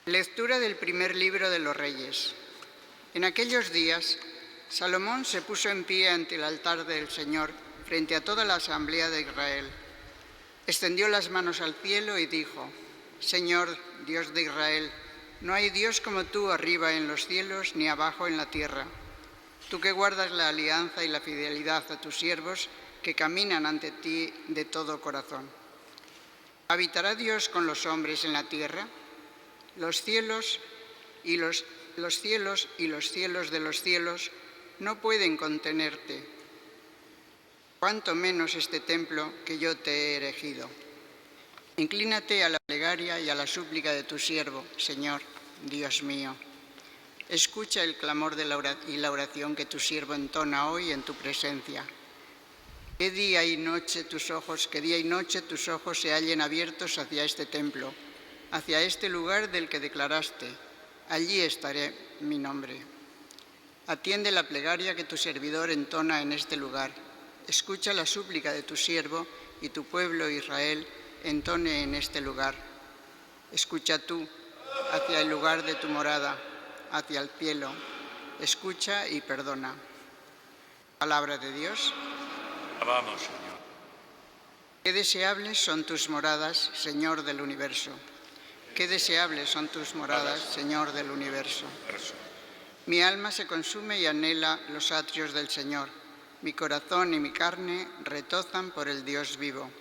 Lectura del primer libro de los Reyes. En aquellos días, Salomón se puso en pie ante el altar del Señor, frente a toda la asamblea de Israel. Extendió las manos al cielo y dijo: Señor, Dios de Israel, no hay Dios como tú arriba en los cielos ni abajo en la tierra. Tú que guardas la alianza y la fidelidad a tus siervos que caminan ante ti de todo corazón. ¿Habitará Dios con los hombres en la tierra? Los cielos y los cielos de los cielos no pueden contenerte, cuanto menos este templo que yo te he erigido. Inclínate a la plegaria y a la súplica de tu siervo, Señor, Dios mío. Escucha el clamor y la oración que tu siervo entona hoy en tu presencia. Que día y noche tus ojos se hallen abiertos hacia este templo, hacia este lugar del que declaraste: allí estaré mi nombre. Atiende la plegaria que tu servidor entona en este lugar. Escucha la súplica de tu siervo y tu pueblo Israel entone en este lugar. Escucha tú hacia el lugar de tu morada, hacia el cielo. Escucha y perdona. Palabra de Dios. Alabamos, Señor. Qué deseables son tus moradas, Señor del universo. Qué deseables son tus moradas, Señor del universo. Mi alma se consume y anhela los atrios del Señor. Mi corazón y mi carne retozan por el Dios vivo.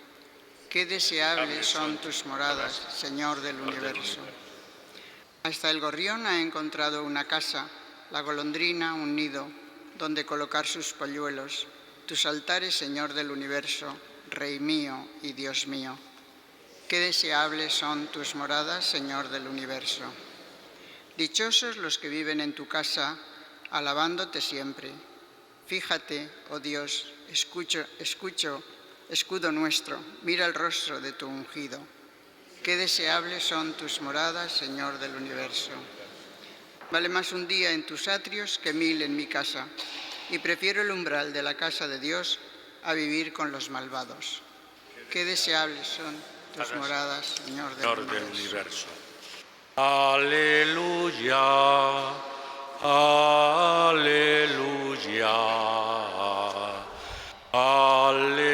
Qué deseables son tus moradas, Señor del universo. Hasta el gorrión ha encontrado una casa, la golondrina un nido, donde colocar sus polluelos. Tus altares, Señor del universo, Rey mío y Dios mío. Qué deseables son tus moradas, Señor del universo. Dichosos los que viven en tu casa, alabándote siempre. Fíjate, oh Dios, escudo nuestro, mira el rostro de tu ungido. Qué deseables son tus moradas, Señor del universo. Vale más un día en tus atrios que 1000 en mi casa, y prefiero el umbral de la casa de Dios a vivir con los malvados. Qué deseables son tus moradas, Señor del universo. Aleluya, aleluya, aleluya.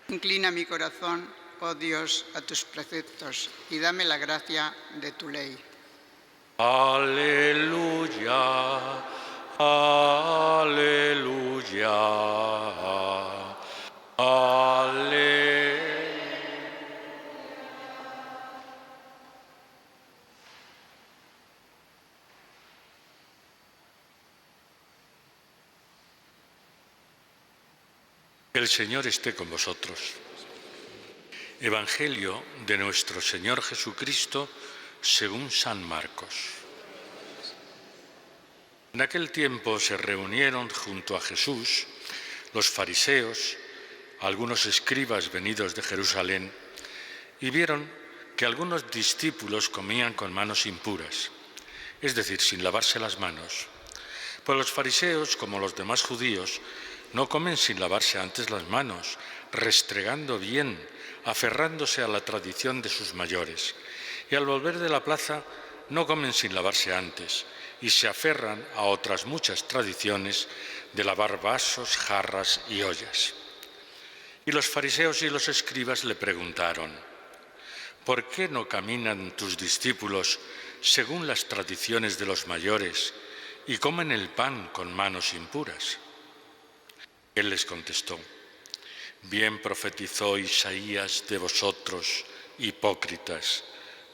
Inclina mi corazón, oh Dios, a tus preceptos y dame la gracia de tu ley. Aleluya, aleluya, aleluya. El Señor esté con vosotros. Evangelio de nuestro Señor Jesucristo según San Marcos. En aquel tiempo se reunieron junto a Jesús los fariseos, algunos escribas venidos de Jerusalén, y vieron que algunos discípulos comían con manos impuras, es decir, sin lavarse las manos. Pues los fariseos, como los demás judíos, no comen sin lavarse antes las manos, restregando bien, aferrándose a la tradición de sus mayores. Y al volver de la plaza no comen sin lavarse antes, y se aferran a otras muchas tradiciones de lavar vasos, jarras y ollas. Y los fariseos y los escribas le preguntaron: ¿por qué no caminan tus discípulos según las tradiciones de los mayores y comen el pan con manos impuras? Él les contestó: bien profetizó Isaías de vosotros, hipócritas,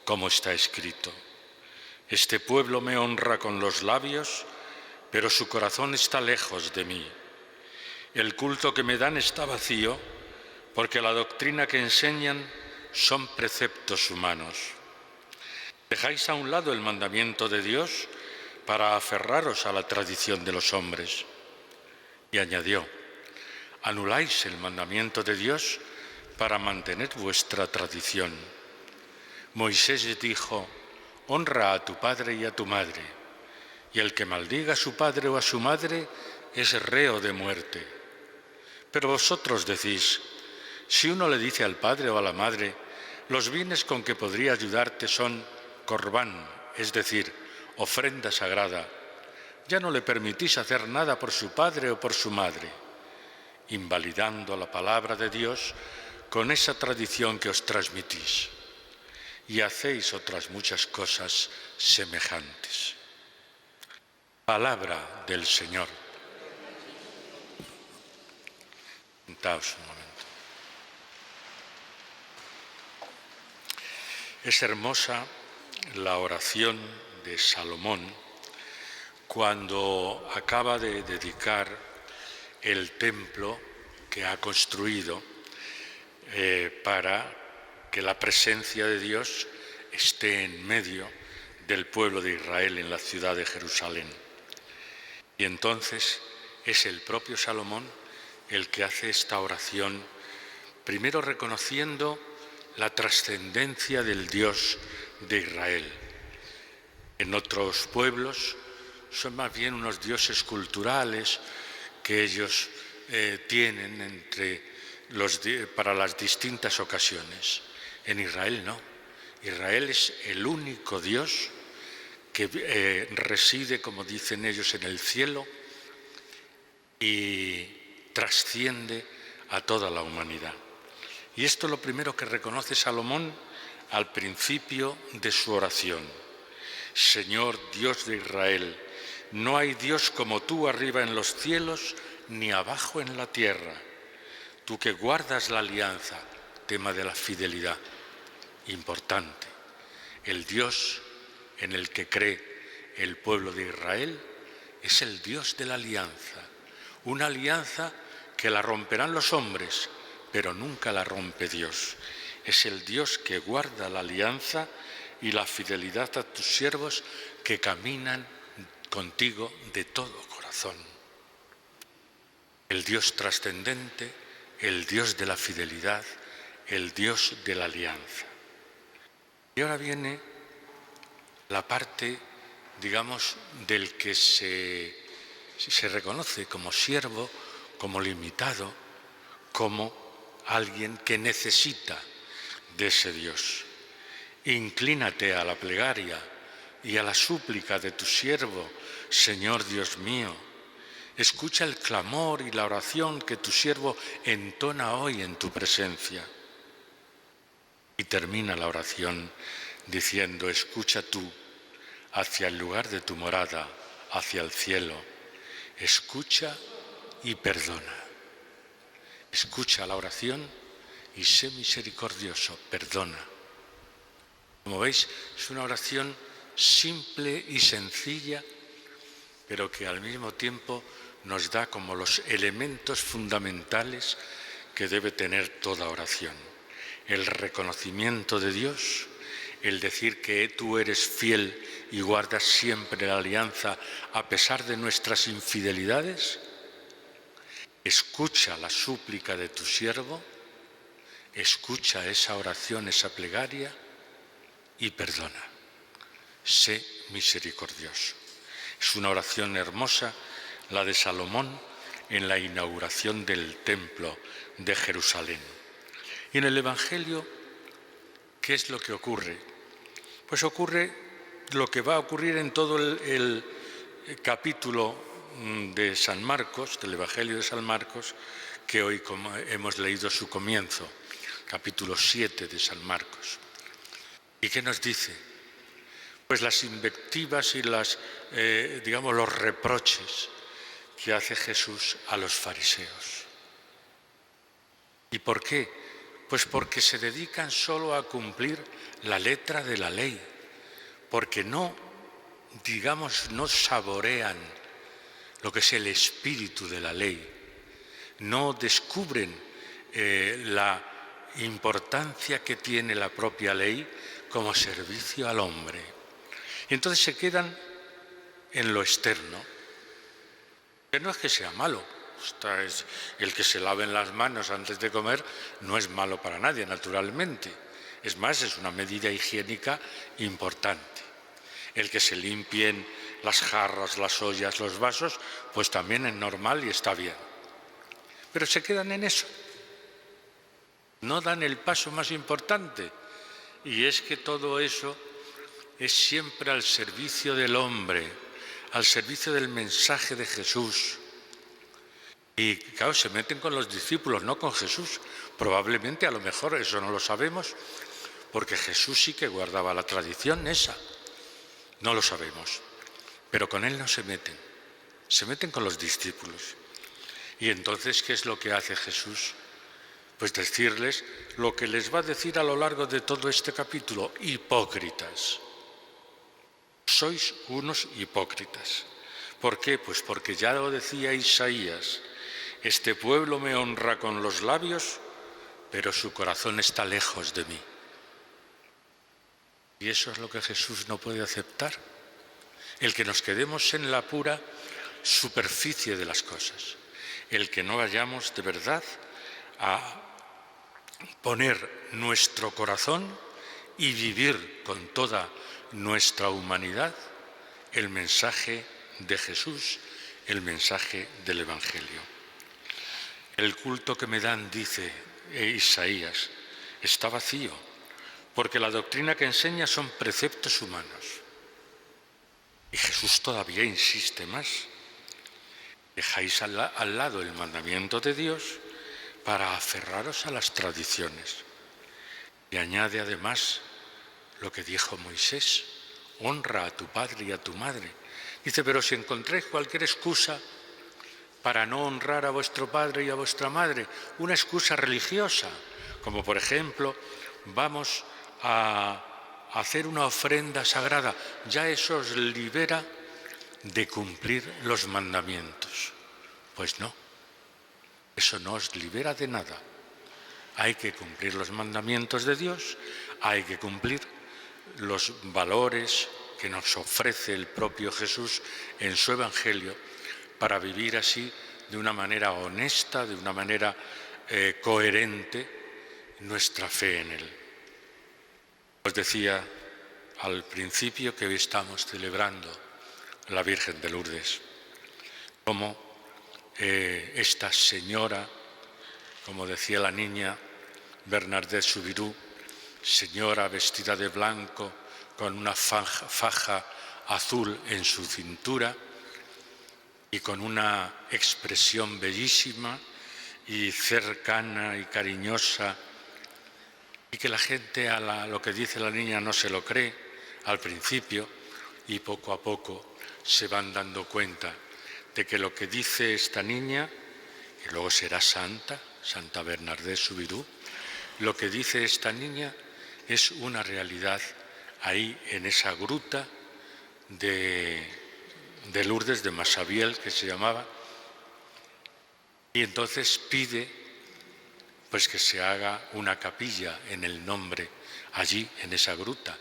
como está escrito: este pueblo me honra con los labios, pero su corazón está lejos de mí. El culto que me dan está vacío, porque la doctrina que enseñan son preceptos humanos. Dejáis a un lado el mandamiento de Dios para aferraros a la tradición de los hombres. Y añadió: anuláis el mandamiento de Dios para mantener vuestra tradición. Moisés dijo: honra a tu padre y a tu madre, y el que maldiga a su padre o a su madre es reo de muerte. Pero vosotros decís: Si uno le dice al padre o a la madre, los bienes con que podría ayudarte son corbán, es decir, ofrenda sagrada, ya no le permitís hacer nada por su padre o por su madre, invalidando la palabra de Dios con esa tradición que os transmitís, y hacéis otras muchas cosas semejantes. Palabra del Señor. Sentaos un momento. Es hermosa la oración de Salomón cuando acaba de dedicar el templo que ha construido para que la presencia de Dios esté en medio del pueblo de Israel en la ciudad de Jerusalén. Y entonces es el propio Salomón el que hace esta oración, primero reconociendo la trascendencia del Dios de Israel. En otros pueblos son más bien unos dioses culturales que ellos tienen para las distintas ocasiones. En Israel no. Israel es el único Dios que reside, como dicen ellos, en el cielo y trasciende a toda la humanidad. Y esto es lo primero que reconoce Salomón al principio de su oración. Señor Dios de Israel, no hay Dios como tú arriba en los cielos ni abajo en la tierra. Tú que guardas la alianza, tema de la fidelidad, importante. El Dios en el que cree el pueblo de Israel es el Dios de la alianza. Una alianza que la romperán los hombres, pero nunca la rompe Dios. Es el Dios que guarda la alianza y la fidelidad a tus siervos que caminan contigo de todo corazón. El Dios trascendente, el Dios de la fidelidad, el Dios de la alianza. Y ahora viene la parte, digamos, del que se reconoce como siervo, como limitado, como alguien que necesita de ese Dios. Inclínate a la plegaria y a la súplica de tu siervo, Señor Dios mío. Escucha el clamor y la oración que tu siervo entona hoy en tu presencia. Y termina la oración diciendo, escucha tú hacia el lugar de tu morada, hacia el cielo. Escucha y perdona. Escucha la oración y sé misericordioso, perdona. Como veis, es una oración simple y sencilla, pero que al mismo tiempo nos da como los elementos fundamentales que debe tener toda oración. El reconocimiento de Dios, el decir que tú eres fiel y guardas siempre la alianza a pesar de nuestras infidelidades. Escucha la súplica de tu siervo, escucha esa oración, esa plegaria y perdona. Sé misericordioso. Es una oración hermosa, la de Salomón en la inauguración del templo de Jerusalén. Y en el Evangelio, ¿qué es lo que ocurre? Pues ocurre lo que va a ocurrir en todo el capítulo de San Marcos, del Evangelio de San Marcos, que hoy hemos leído su comienzo, capítulo 7 de San Marcos. ¿Y qué nos dice? Pues las invectivas y los reproches que hace Jesús a los fariseos. ¿Y por qué? Pues porque se dedican solo a cumplir la letra de la ley, porque no saborean lo que es el espíritu de la ley, no descubren la importancia que tiene la propia ley como servicio al hombre. Y entonces se quedan en lo externo, que no es que sea malo. El que se laven las manos antes de comer no es malo para nadie, naturalmente. Es más, es una medida higiénica importante. El que se limpien las jarras, las ollas, los vasos, pues también es normal y está bien. Pero se quedan en eso. no dan el paso más importante. Y es que todo eso es siempre al servicio del hombre, al servicio del mensaje de Jesús. Y claro, se meten con los discípulos, no con Jesús. Probablemente, a lo mejor, eso no lo sabemos, porque Jesús sí que guardaba la tradición esa. No lo sabemos. Pero con él no se meten con los discípulos. Y entonces, ¿qué es lo que hace Jesús? Pues decirles lo que les va a decir a lo largo de todo este capítulo: hipócritas. Sois unos hipócritas. ¿Por qué? Pues porque ya lo decía Isaías: este pueblo me honra con los labios, pero su corazón está lejos de mí. Y eso es lo que Jesús no puede aceptar. El que nos quedemos en la pura superficie de las cosas. El que no vayamos de verdad a poner nuestro corazón y vivir con toda nuestra humanidad el mensaje de Jesús, el mensaje del Evangelio. El culto que me dan, dice Isaías, está vacío, porque la doctrina que enseña son preceptos humanos. Y Jesús todavía insiste más. Dejáis al lado el mandamiento de Dios para aferraros a las tradiciones. Y añade además lo que dijo Moisés: honra a tu padre y a tu madre. Dice, pero si encontráis cualquier excusa para no honrar a vuestro padre y a vuestra madre, una excusa religiosa, como por ejemplo, vamos a hacer una ofrenda sagrada, ya eso os libera de cumplir los mandamientos. Pues no, eso no os libera de nada. Hay que cumplir los mandamientos de Dios, hay que cumplir los valores que nos ofrece el propio Jesús en su Evangelio para vivir así de una manera honesta, de una manera coherente nuestra fe en Él. Os decía al principio que hoy estamos celebrando la Virgen de Lourdes, como esta señora, como decía la niña Bernadette Soubirous, señora vestida de blanco con una faja azul en su cintura y con una expresión bellísima y cercana y cariñosa, y que la gente a lo que dice la niña no se lo cree al principio, y poco a poco se van dando cuenta de que lo que dice esta niña, que luego será Santa Bernadette Soubirous, lo que dice esta niña es una realidad ahí en esa gruta de Lourdes, de Massabielle, que se llamaba, y entonces pide pues que se haga una capilla en el nombre allí, en esa gruta,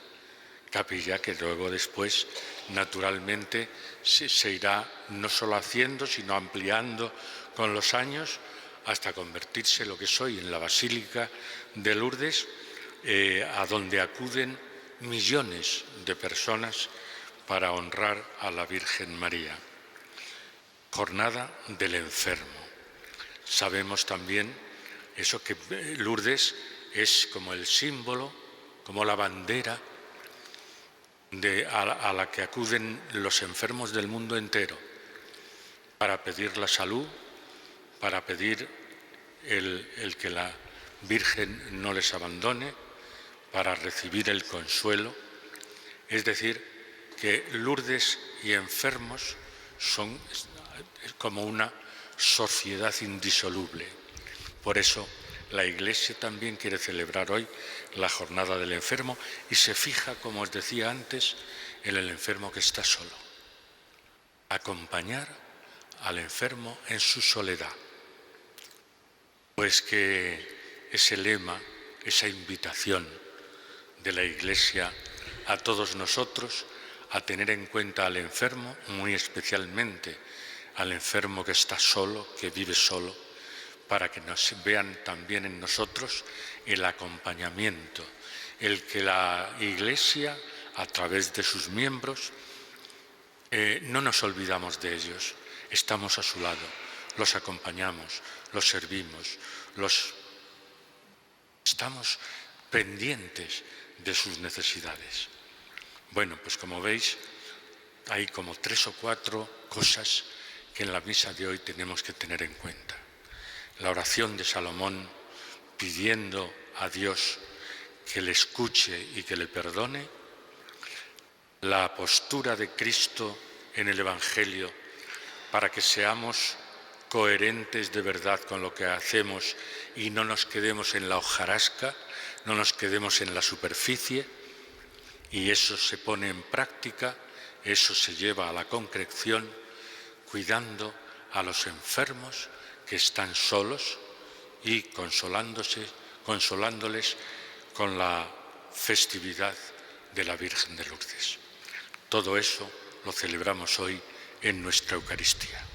capilla que luego después naturalmente se irá no solo haciendo, sino ampliando con los años hasta convertirse lo que es hoy en la Basílica de Lourdes, a donde acuden millones de personas para honrar a la Virgen María. Jornada del enfermo. Sabemos también eso, que Lourdes es como el símbolo, como la bandera a la que acuden los enfermos del mundo entero para pedir la salud, para pedir el que la Virgen no les abandone, para recibir el consuelo. Es decir, que Lourdes y enfermos son como una sociedad indisoluble. Por eso la Iglesia también quiere celebrar hoy la jornada del enfermo y se fija, como os decía antes, en el enfermo que está solo. Acompañar al enfermo en su soledad. Pues que ese lema, esa invitación de la Iglesia a todos nosotros a tener en cuenta al enfermo, muy especialmente al enfermo que está solo, que vive solo, para que nos vean también en nosotros el acompañamiento, el que la Iglesia, a través de sus miembros, no nos olvidamos de ellos, estamos a su lado, los acompañamos, los servimos, los Estamos pendientes de sus necesidades. Bueno, pues como veis, hay como 3 o 4 cosas que en la misa de hoy tenemos que tener en cuenta. La oración de Salomón pidiendo a Dios que le escuche y que le perdone. La postura de Cristo en el Evangelio para que seamos coherentes de verdad con lo que hacemos y no nos quedemos en la hojarasca, no nos quedemos en la superficie, y eso se pone en práctica, eso se lleva a la concreción, cuidando a los enfermos que están solos y consolándoles con la festividad de la Virgen de Lourdes. Todo eso lo celebramos hoy en nuestra Eucaristía.